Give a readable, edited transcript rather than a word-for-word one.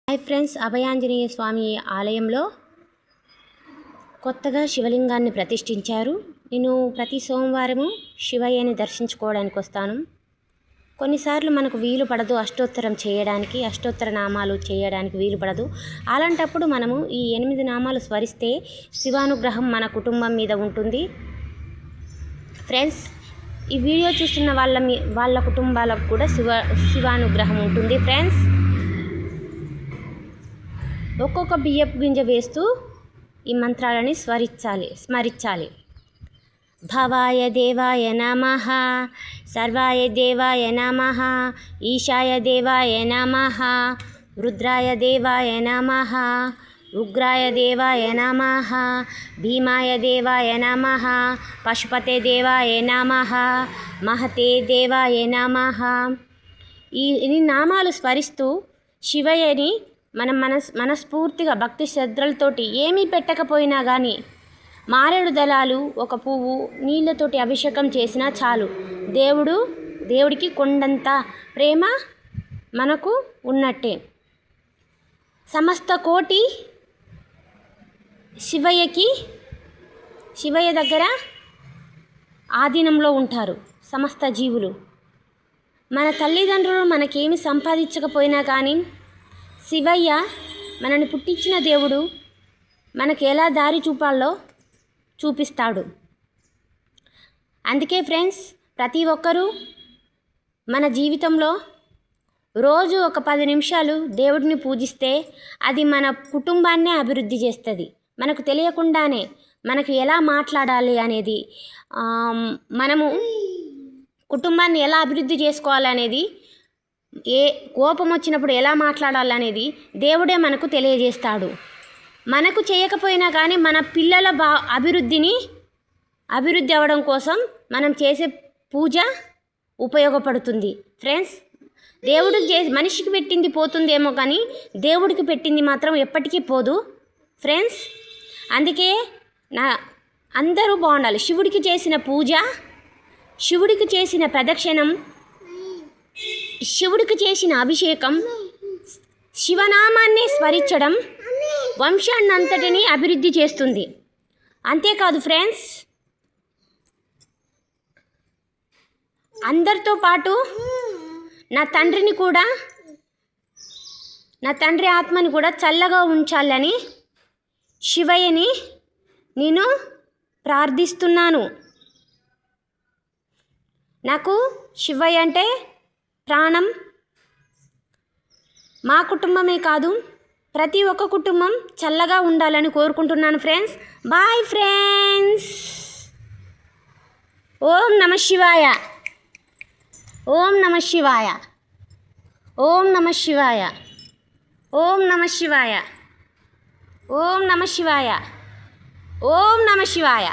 Hi friends, Abhayanjaneya స్వామి ఆలయంలో కొత్తగా శివలింగాన్ని ప్రతిష్ఠించారు. నేను ప్రతి సోమవారము శివయ్యని దర్శించుకోవడానికి వస్తాను. కొన్నిసార్లు మనకు వీలు పడదు అష్టోత్తర నామాలు చేయడానికి వీలు పడదు. అలాంటప్పుడు మనము ఈ 8 నామాలు స్మరిస్తే శివానుగ్రహం మన కుటుంబం మీద ఉంటుంది. ఫ్రెండ్స్, ఈ వీడియో చూస్తున్న వాళ్ళ కుటుంబాలకు కూడా శివానుగ్రహం ఉంటుంది. ఫ్రెండ్స్, ఒక్కొక్క బియ్యపు గింజ వేస్తూ ఈ మంత్రాలని స్మరించాలి. భవాయ దేవాయ నమః, సర్వాయ దేవాయ నమః, ఈశాయ దేవాయ నమః, రుద్రాయ దేవాయ నమః, ఉగ్రాయ దేవాయ నమః, భీమాయ దేవాయ నమః, పశుపతే దేవాయ నమః, మహతే దేవాయ నమః. ఈ నామాలు స్మరిస్తూ శివయ్యని మనం మనస్ఫూర్తిగా భక్తి శ్రద్ధలతోటి ఏమీ పెట్టకపోయినా కానీ మారేడు దళాలు, ఒక పువ్వు, నీళ్ళతోటి అభిషేకం చేసినా చాలు. దేవుడికి కొండంత ప్రేమ మనకు ఉన్నట్టే. సమస్త కోటి శివయ్య దగ్గర ఆధీనంలో ఉంటారు సమస్త జీవులు. మన తల్లిదండ్రులు మనకేమి సంపాదించకపోయినా కానీ శివయ్య మనని పుట్టించిన దేవుడు మనకు ఎలా దారి చూపాలో చూపిస్తాడు. అందుకే ఫ్రెండ్స్, ప్రతి ఒక్కరూ మన జీవితంలో రోజు ఒక 10 నిమిషాలు దేవుడిని పూజిస్తే అది మన కుటుంబాన్నే అభివృద్ధి చేస్తుంది. మనకు తెలియకుండానే మనకు ఎలా మాట్లాడాలి అనేది, మనము కుటుంబాన్ని ఎలా అభివృద్ధి చేసుకోవాలనేది, ఏ కోపం వచ్చినప్పుడు ఎలా మాట్లాడాలనేది దేవుడే మనకు తెలియజేస్తాడు. మనకు చేయకపోయినా కానీ మన పిల్లల అభివృద్ధి అవ్వడం కోసం మనం చేసే పూజ ఉపయోగపడుతుంది. ఫ్రెండ్స్, మనిషికి పెట్టింది పోతుందేమో కానీ దేవుడికి పెట్టింది మాత్రం ఎప్పటికీ పోదు. ఫ్రెండ్స్, అందుకే అందరూ బాగుండాలి. శివుడికి చేసిన పూజ, శివుడికి చేసిన ప్రదక్షిణం, శివుడికి చేసిన అభిషేకం, శివనామాన్ని స్మరించడం వంశాన్నంతటిని అభివృద్ధి చేస్తుంది. అంతేకాదు ఫ్రెండ్స్, అందరితో పాటు నా తండ్రి ఆత్మని కూడా చల్లగా ఉంచాలని శివయ్యని నేను ప్రార్థిస్తున్నాను. నాకు శివయ్య అంటే ప్రాణం. మా కుటుంబమే కాదు, ప్రతి ఒక్క కుటుంబం చల్లగా ఉండాలని కోరుకుంటున్నాను. Friends, bye friends. ఓం నమః శివాయ, ఓం నమః శివాయ, ఓం నమః శివాయ, ఓం నమః శివాయ, ఓం నమః శివాయ, ఓం నమః శివాయ.